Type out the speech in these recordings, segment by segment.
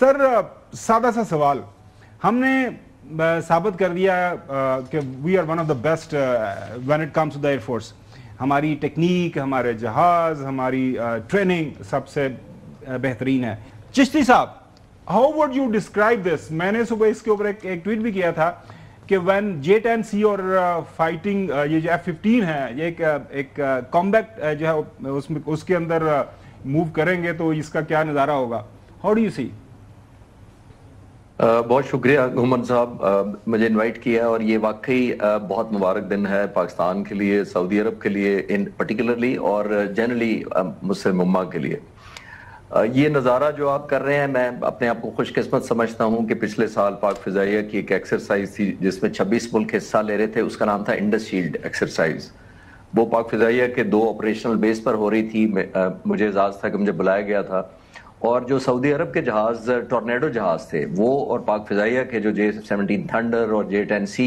سر سادہ سا سوال، ہم نے ثابت کر دیا کہ we are one of the best when it comes to the air force. ہماری ٹیکنیک، ہمارے جہاز، ہماری ٹریننگ سب سے بہترین ہے. چشتی صاحب، how would you describe this? میں نے صبح اس کے اوپر ایک ٹویٹ بھی کیا تھا کہ وین J-10C اور فائٹنگ یہ جو F-15 ہے، یہ ایک کمبیکٹ جو ہے اس کے اندر موو کریں گے تو اس کا کیا نظارہ ہوگا؟ ہاؤ ڈو یو سی؟ بہت شکریہ گھومن صاحب، مجھے انوائٹ کیا، اور یہ واقعی بہت مبارک دن ہے پاکستان کے لیے، سعودی عرب کے لیے ان پرٹیکولرلی، اور جنرلی مسلم امہ کے لیے. یہ نظارہ جو آپ کر رہے ہیں، میں اپنے آپ کو خوش قسمت سمجھتا ہوں کہ پچھلے سال پاک فضائیہ کی ایک ایکسرسائز تھی جس میں 26 ملک حصہ لے رہے تھے، اس کا نام تھا انڈس شیلڈ ایکسرسائز. وہ پاک فضائیہ کے 2 آپریشنل بیس پر ہو رہی تھی. مجھے اعزاز تھا کہ مجھے بلایا گیا تھا، اور جو سعودی عرب کے جہاز ٹورنیڈو جہاز تھے وہ، اور پاک فضائیہ کے جو J-17 تھنڈر اور J-10C،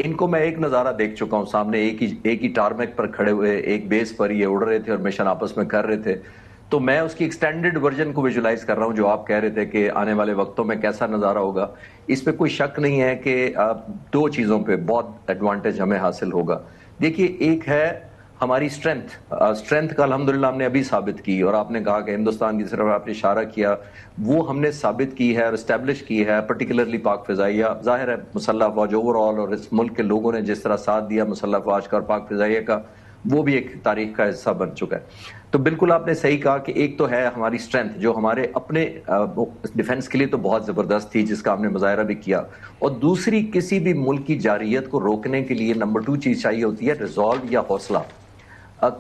ان کو میں ایک نظارہ دیکھ چکا ہوں سامنے، ایک ہی ٹارمیک پر کھڑے ہوئے ایک بیس پر یہ اڑ رہے تھے اور مشن آپس میں کر رہے تھے. تو میں اس کی ایکسٹینڈڈ ورژن کو ویژولائز کر رہا ہوں جو آپ کہہ رہے تھے کہ آنے والے وقتوں میں کیسا نظارہ ہوگا. اس پہ کوئی شک نہیں ہے کہ 2 چیزوں پہ بہت ایڈوانٹیج ہمیں حاصل ہوگا. دیکھیے، ایک ہے ہماری اسٹرینتھ کا الحمدللہ ہم نے ابھی ثابت کی، اور آپ نے کہا کہ ہندوستان کی طرف آپ نے اشارہ کیا، وہ ہم نے ثابت کی ہے اور اسٹیبلش کی ہے، پرٹیکولرلی پاک فضائیہ. ظاہر ہے مسلح افواج اوور آل اور اس ملک کے لوگوں نے جس طرح ساتھ دیا مسلح افواج کا اور پاک فضائیہ کا، وہ بھی ایک تاریخ کا حصہ بن چکا ہے. تو بالکل آپ نے صحیح کہا کہ ایک تو ہے ہماری اسٹرینتھ جو ہمارے اپنے ڈیفنس کے لیے تو بہت زبردست تھی، جس کا ہم نے مظاہرہ بھی کیا، اور دوسری کسی بھی ملک کی جارحیت کو روکنے کے لیے نمبر 2 چیز چاہیے ہوتی ہے ریزالو یا حوصلہ.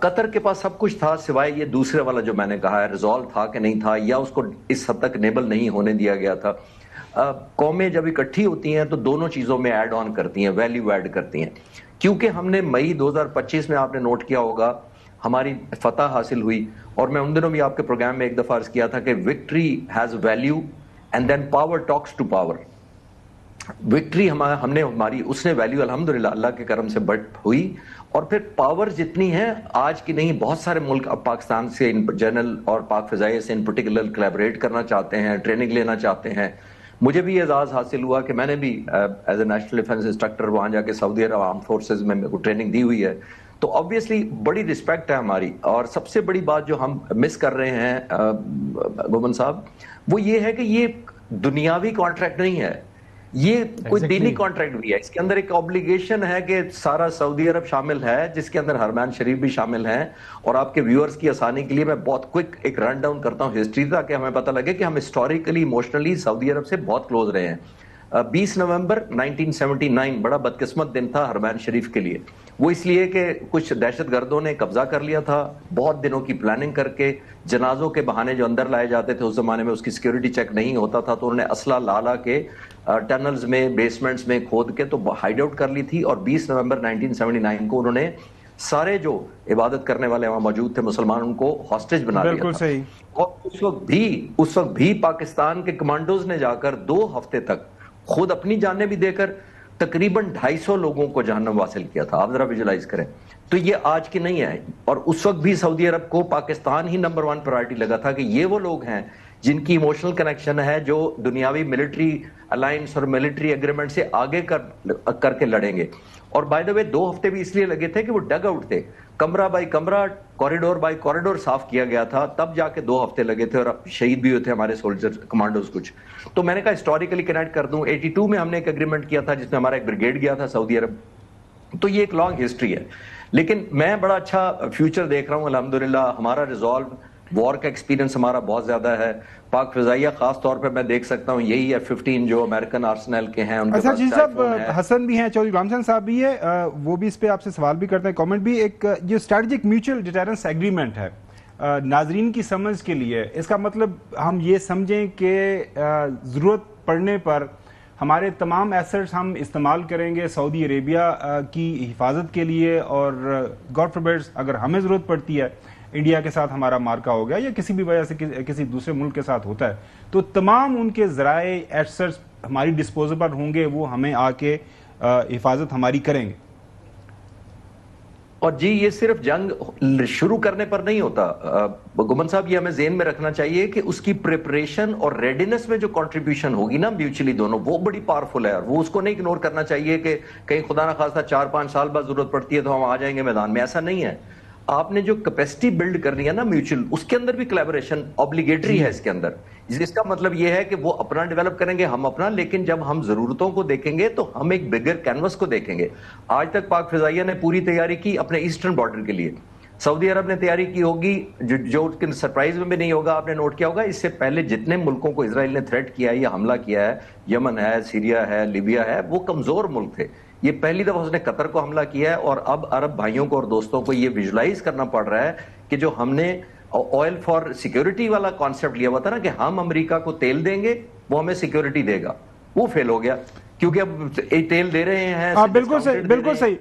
قطر کے پاس سب کچھ تھا سوائے یہ دوسرے والا جو میں نے کہا ہے، ریزالو تھا کہ نہیں تھا، یا اس کو اس حد تک انیبل نہیں ہونے دیا گیا تھا. قومیں جب اکٹھی ہوتی ہیں تو دونوں چیزوں میں ایڈ آن کرتی ہیں، ویلیو ایڈ کرتی ہیں. کیونکہ ہم نے مئی 2025 میں آپ نے نوٹ کیا ہوگا ہماری فتح حاصل ہوئی، اور میں ان دنوں بھی آپ کے پروگرام میں ایک دفعہ عرض کیا تھا کہ victory has value and then power talks to power. Victory ہم نے ہماری اس نے ویلیو الحمدللہ اللہ کے کرم سے بڑھ ہوئی، اور پھر پاور جتنی ہے آج کی نہیں، بہت سارے ملک اب پاکستان سے ان جنرل اور پاک فضائیہ سے ان پرٹیکولر کلیبریٹ کرنا چاہتے ہیں، ٹریننگ لینا چاہتے ہیں. مجھے بھی اعزاز حاصل ہوا کہ میں نے بھی as a national defence instructor وہاں جا کے سعودی عرب آرم فورسز میں ٹریننگ دی ہوئی ہے. تو آبویسلی بڑی رسپیکٹ ہے ہماری. اور سب سے بڑی بات جو ہم مس کر رہے ہیں گومن صاحب، وہ یہ ہے کہ یہ دنیاوی کانٹریکٹ نہیں ہے، یہ کوئی دینی کانٹریکٹ بھی ہے. اس کے اندر ایک اوبلیگیشن ہے کہ سارا سعودی عرب شامل ہے، جس کے اندر حرمین شریف بھی شامل ہیں. اور آپ کے ویورز کی آسانی کے لیے میں بہت کوئک ایک رن ڈاؤن کرتا ہوں ہسٹری، تاکہ ہمیں پتہ لگے کہ ہم ہسٹوریکلی ایموشنلی سعودی عرب سے بہت کلوز رہے ہیں. 20 نومبر 1979 بڑا بدقسمت دن تھا حرمین شریف کے لیے. وہ اس لیے کہ کچھ دہشت گردوں نے قبضہ کر لیا تھا، بہت دنوں کی پلاننگ کر کے جنازوں کے بہانے جو اندر لائے جاتے تھے، اس زمانے میں اس کی سیکیورٹی چیک نہیں ہوتا تھا، تو انہوں نے اسلحہ لا کے ٹنلز میں بیسمنٹس میں کھود کے تو ہائیڈ آؤٹ کر لی تھی. اور 20 نومبر 1979 کو انہوں نے سارے جو عبادت کرنے والے وہاں موجود تھے مسلمان ان کو ہاسٹیج بنا لیا تھا. اور اس وقت بھی پاکستان کے کمانڈوز نے جا کر 2 ہفتے تک خود اپنی جانیں بھی دے کر تقریباً 250 لوگوں کو جہنم واصل کیا تھا. آپ ذرا ویژولائز کریں. تو یہ آج کی نہیں ہے، اور اس وقت بھی سعودی عرب کو پاکستان ہی نمبر 1 پرائرٹی لگا تھا کہ یہ وہ لوگ ہیں جن کی ایموشنل کنیکشن ہے، جو دنیاوی ملٹری الائنس اور ملٹری ایگریمنٹ سے آگے کر کے لڑیں گے. اور بائی دا وے 2 ہفتے بھی اس لیے لگے تھے کہ وہ ڈگ آؤٹ تھے، کمرہ بائی کمرہ، کوریڈور بائی کوریڈور صاف کیا گیا تھا، تب جا کے 2 ہفتے لگے تھے، اور شہید بھی ہوئے تھے ہمارے سولجر کمانڈوز کچھ. تو میں نے کہا ہسٹوریکلی کنیکٹ کر دوں. 82 میں ہم نے ایک ایگریمنٹ کیا تھا جس میں ہمارا ایک بریگیڈ گیا تھا سعودی عرب. تو یہ ایک لانگ ہسٹری ہے، لیکن میں بڑا اچھا فیوچر دیکھ رہا ہوں الحمدللہ. ہمارا ریزالو وار کا ایکسپیرینس ہمارا بہت زیادہ ہے. پاک فضائیہ خاص طور پہ میں دیکھ سکتا ہوں یہی F-15 جو امریکن آرسنل کے ہیں، ان کے پاس صاحب حسن بھی ہیں، چودھری غلام حسن صاحب بھی ہے، وہ بھی اس پہ آپ سے سوال بھی کرتے ہیں، کامنٹ بھی. ایک جو اسٹریٹجک میوچل ڈیٹرنس ایگریمنٹ ہے ناظرین کی سمجھ کے لیے، اس کا مطلب ہم یہ سمجھیں کہ ضرورت پڑنے پر ہمارے تمام ایسٹس ہم استعمال کریں گے سعودی عربیہ کی حفاظت کے لیے، اور گاڈ فوربڈ اگر ہمیں ضرورت پڑتی ہے، انڈیا کے ساتھ ہمارا مارکا ہو گیا یا کسی بھی وجہ سے کسی دوسرے ملک کے ساتھ ہوتا ہے، تو تمام ان کے ذرائع ایسٹس ہماری ڈسپوزل پر ہوں گے، وہ ہمیں آ کے حفاظت ہماری کریں گے. اور جی یہ صرف جنگ شروع کرنے پر نہیں ہوتا گمن صاحب، یہ ہمیں ذہن میں رکھنا چاہیے کہ اس کی پریپریشن اور ریڈینس میں جو کنٹریبیوشن ہوگی نا میوچلی دونوں، وہ بڑی پاورفل ہے، اور وہ اس کو نہیں اگنور کرنا چاہیے کہ کہیں خدا نہ خواستہ 4-5 سال بعد ضرورت پڑتی ہے تو ہم آ جائیں گے میدان میں، ایسا نہیں ہے۔ آپ نے جو کیپیسٹی بلڈ کرنی ہے نا میوچل، اس کے اندر بھی کولیبوریشن اوبلیگیٹری ہے اس کے اندر۔ اس کا مطلب یہ ہے کہ وہ اپنا ڈیولپ کریں گے، ہم اپنا، لیکن جب ہم ضرورتوں کو دیکھیں گے تو ہم ایک بگر کینوس کو دیکھیں گے۔ آج تک پاک فضائیہ نے پوری تیاری کی اپنے ایسٹرن بارڈر کے لیے، سعودی عرب نے تیاری کی ہوگی جو سرپرائز میں بھی نہیں ہوگا، آپ نے نوٹ کیا ہوگا اس سے پہلے جتنے ملکوں کو اسرائیل نے تھریٹ کیا ہے یا حملہ کیا ہے، یمن ہے، سیریا ہے، لیبیا ہے، وہ کمزور ملک تھے۔ یہ پہلی دفعہ اس نے قطر کو حملہ کیا ہے، اور اب عرب بھائیوں کو اور دوستوں کو یہ ویژولائز کرنا پڑ رہا ہے کہ جو ہم نے آئل فار سیکیورٹی والا کانسیپٹ لیا ہوا تھا نا کہ ہم امریکہ کو تیل دیں گے وہ ہمیں سیکیورٹی دے گا، وہ فیل ہو گیا، کیونکہ اب تیل دے رہے ہیں۔ بالکل صحیح، بالکل صحیح۔